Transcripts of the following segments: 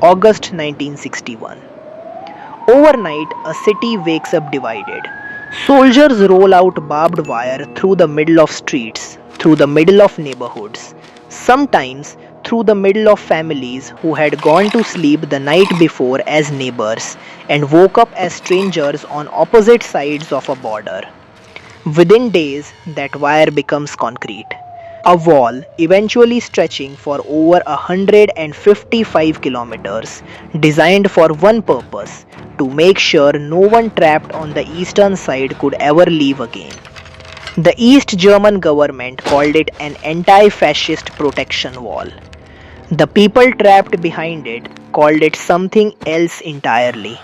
August 1961. Overnight, a city wakes up divided. Soldiers roll out barbed wire through the middle of streets, through the middle of neighborhoods, sometimes through the middle of families who had gone to sleep the night before as neighbors and woke up as strangers on opposite sides of a border. Within days, that wire becomes concrete. A wall eventually stretching for over 155 kilometers, designed for one purpose to make sure no one trapped on the eastern side could ever leave again. The East German government called it an anti fascist protection wall. The people trapped behind it called it something else entirely.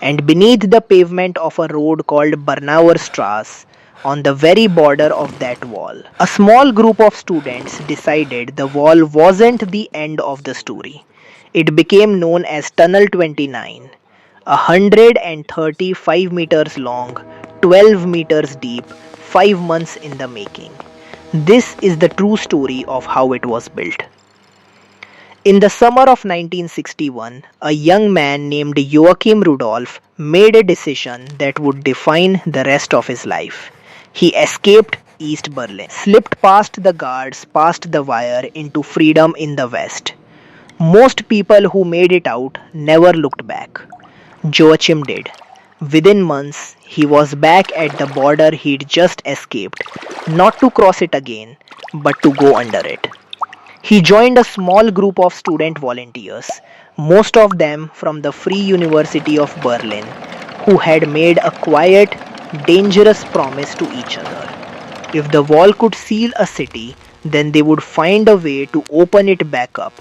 And beneath the pavement of a road called Bernauer Strasse, on the very border of that wall, a small group of students decided the wall wasn't the end of the story. It became known as Tunnel 29, 135 meters long, 12 meters deep, 5 months in the making. This is the true story of how it was built. In the summer of 1961, a young man named Joachim Rudolph made a decision that would define the rest of his life. He escaped East Berlin, slipped past the guards, past the wire into freedom in the West. Most people who made it out never looked back. Joachim did. Within months, he was back at the border he'd just escaped, not to cross it again, but to go under it. He joined a small group of student volunteers, most of them from the Free University of Berlin, who had made a quiet, dangerous promise to each other. If the wall could seal a city, then they would find a way to open it back up,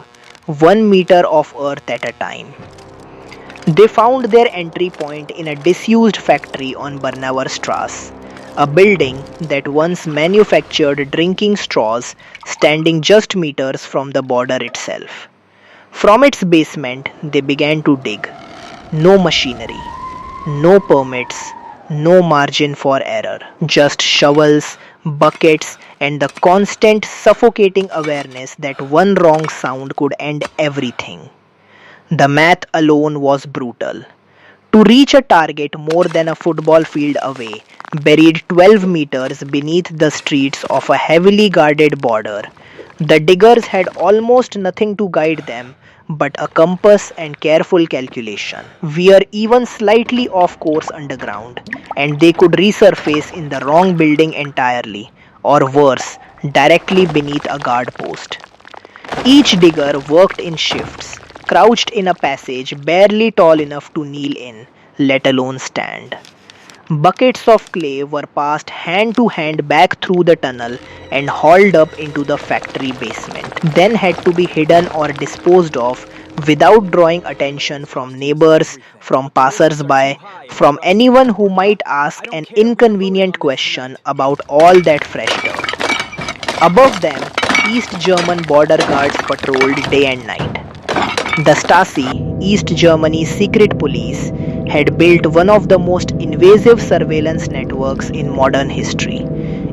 1 meter of earth at a time. They found their entry point in a disused factory on Bernauer Strasse, a building that once manufactured drinking straws standing just meters from the border itself. From its basement, they began to dig. No machinery, no permits, no margin for error, just shovels, buckets, and the constant suffocating awareness that one wrong sound could end everything. The math alone was brutal. To reach a target more than a football field away, buried 12 meters beneath the streets of a heavily guarded border, the diggers had almost nothing to guide them but a compass and careful calculation. We are even slightly off course underground, and they could resurface in the wrong building entirely, or worse, directly beneath a guard post. Each digger worked in shifts, crouched in a passage barely tall enough to kneel in, let alone stand. Buckets of clay were passed hand to hand back through the tunnel and hauled up into the factory basement, then had to be hidden or disposed of without drawing attention from neighbors, from passers-by, from anyone who might ask an inconvenient question about all that fresh dirt. Above them, East German border guards patrolled day and night. The Stasi, East Germany's secret police, had built one of the most invasive surveillance networks in modern history.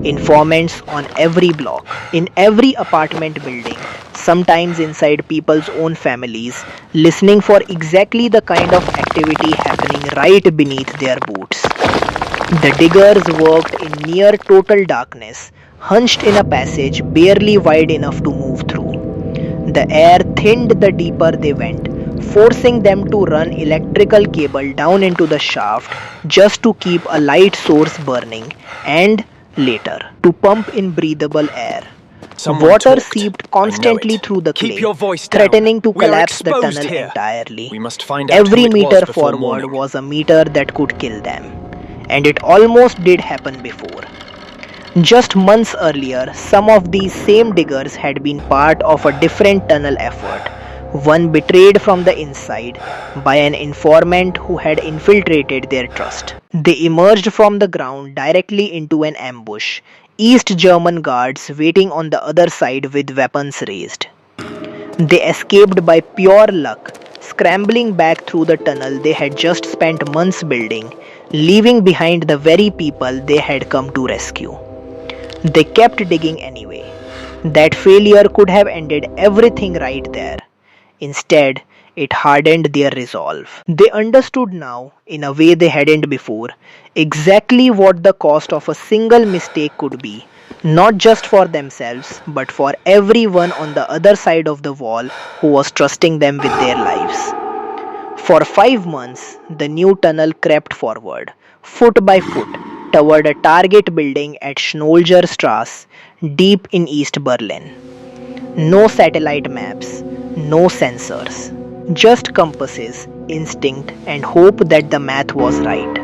Informants on every block, in every apartment building, sometimes inside people's own families, listening for exactly the kind of activity happening right beneath their boots. The diggers worked in near total darkness, hunched in a passage barely wide enough to move through. The air thinned the deeper they went, forcing them to run electrical cable down into the shaft just to keep a light source burning and, later, to pump in breathable air. Water seeped constantly through the clay, threatening to collapse the tunnel entirely. Every meter forward was a meter that could kill them. And it almost did happen before. Just months earlier, some of these same diggers had been part of a different tunnel effort, one betrayed from the inside by an informant who had infiltrated their trust. They emerged from the ground directly into an ambush, East German guards waiting on the other side with weapons raised. They escaped by pure luck, scrambling back through the tunnel they had just spent months building, leaving behind the very people they had come to rescue. They kept digging anyway. That failure could have ended everything right there. Instead, it hardened their resolve. They understood now, in a way they hadn't before, exactly what the cost of a single mistake could be, not just for themselves, but for everyone on the other side of the wall who was trusting them with their lives. For 5 months, the new tunnel crept forward, foot by foot, toward a target building at Strasse, deep in East Berlin. No satellite maps, no sensors, just compasses, instinct, and hope that the math was right.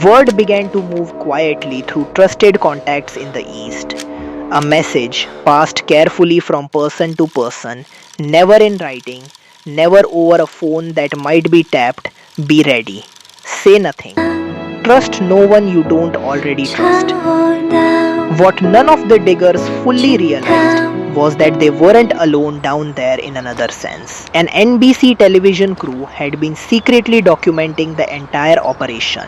Word began to move quietly through trusted contacts in the East. A message passed carefully from person to person, never in writing, never over a phone that might be tapped. Be ready. Say nothing. Trust no one you don't already trust. What none of the diggers fully realized was that they weren't alone down there in another sense. An NBC television crew had been secretly documenting the entire operation,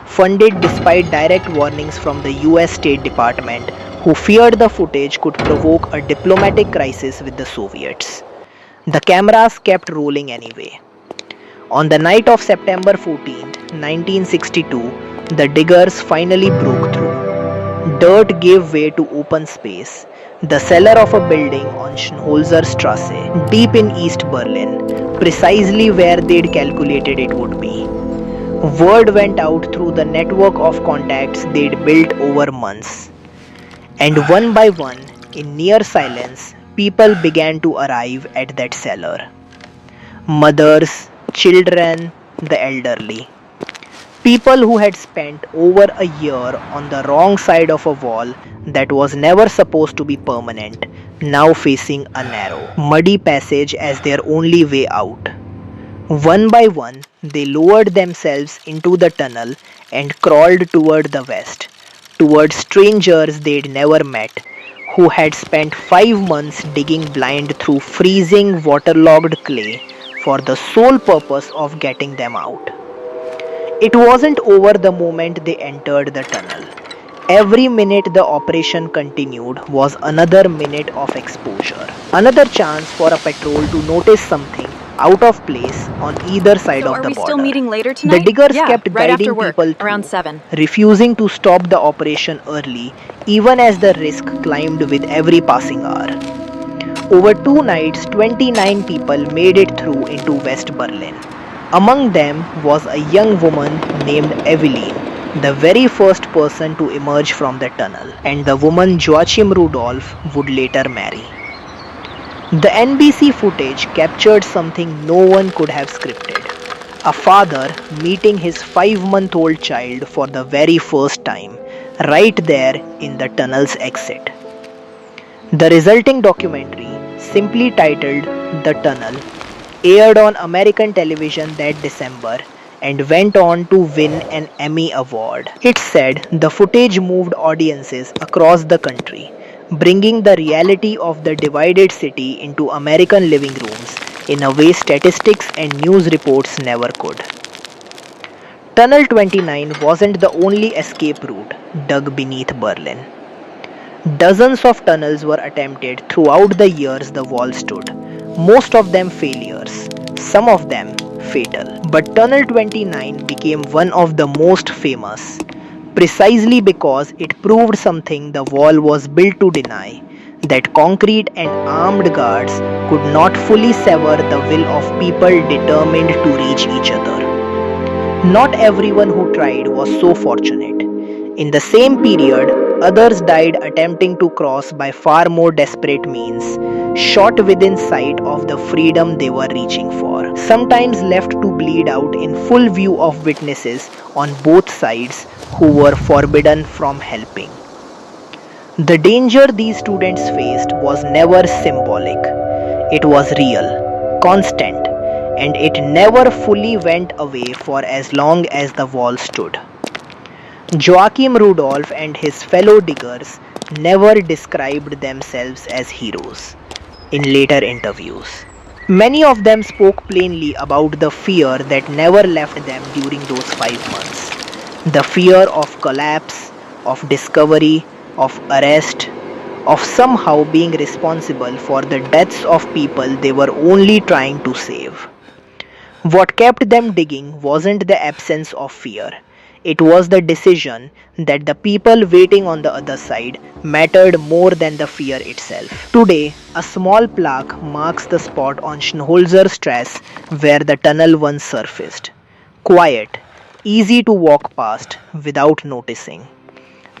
funded despite direct warnings from the US State Department, who feared the footage could provoke a diplomatic crisis with the Soviets. The cameras kept rolling anyway. On the night of September 14, 1962, the diggers finally broke through. Dirt gave way to open space, the cellar of a building on Strasse, deep in East Berlin, precisely where they'd calculated it would be. Word went out through the network of contacts they'd built over months. And one by one, in near silence, people began to arrive at that cellar. Mothers, children, the elderly. People who had spent over a year on the wrong side of a wall that was never supposed to be permanent, now facing a narrow, muddy passage as their only way out. One by one, they lowered themselves into the tunnel and crawled toward the west, toward strangers they'd never met, who had spent 5 months digging blind through freezing, waterlogged clay for the sole purpose of getting them out. It wasn't over the moment they entered the tunnel. Every minute the operation continued was another minute of exposure. Another chance for a patrol to notice something out of place on either side So of are the we border. still meeting later tonight? The diggers Yeah, kept right guiding after work, people around through, 7. refusing to stop the operation early, even as the risk climbed with every passing hour. Over 2 nights, 29 people made it through into West Berlin. Among them was a young woman named Evelyn, the very first person to emerge from the tunnel, and the woman Joachim Rudolph would later marry. The NBC footage captured something no one could have scripted. A father meeting his 5-month-old child for the very first time, right there in the tunnel's exit. The resulting documentary, simply titled The Tunnel, aired on American television that December and went on to win an Emmy Award. It said the footage moved audiences across the country, bringing the reality of the divided city into American living rooms in a way statistics and news reports never could. Tunnel 29 wasn't the only escape route dug beneath Berlin. Dozens of tunnels were attempted throughout the years the wall stood, most of them failures, some of them fatal. But Tunnel 29 became one of the most famous, precisely because it proved something the wall was built to deny, that concrete and armed guards could not fully sever the will of people determined to reach each other. Not everyone who tried was so fortunate. In the same period, others died attempting to cross by far more desperate means, shot within sight of the freedom they were reaching for, sometimes left to bleed out in full view of witnesses on both sides who were forbidden from helping. The danger these students faced was never symbolic. It was real, constant, and it never fully went away for as long as the wall stood. Joachim Rudolph and his fellow diggers never described themselves as heroes in later interviews. Many of them spoke plainly about the fear that never left them during those 5 months. The fear of collapse, of discovery, of arrest, of somehow being responsible for the deaths of people they were only trying to save. What kept them digging wasn't the absence of fear. It was the decision that the people waiting on the other side mattered more than the fear itself. Today, a small plaque marks the spot on Schnholzer's Strasse where the tunnel once surfaced. Quiet, easy to walk past without noticing.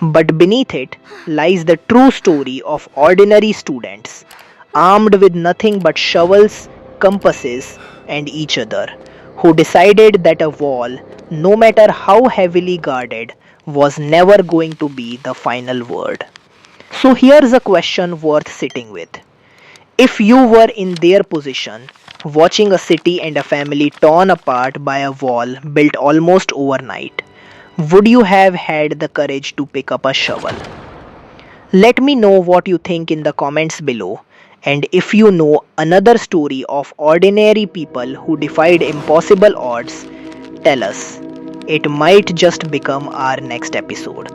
But beneath it lies the true story of ordinary students, armed with nothing but shovels, compasses, and each other, who decided that a wall, no matter how heavily guarded, was never going to be the final word. So here's a question worth sitting with. If you were in their position, watching a city and a family torn apart by a wall built almost overnight, would you have had the courage to pick up a shovel? Let me know what you think in the comments below. And if you know another story of ordinary people who defied impossible odds, tell us. It might just become our next episode.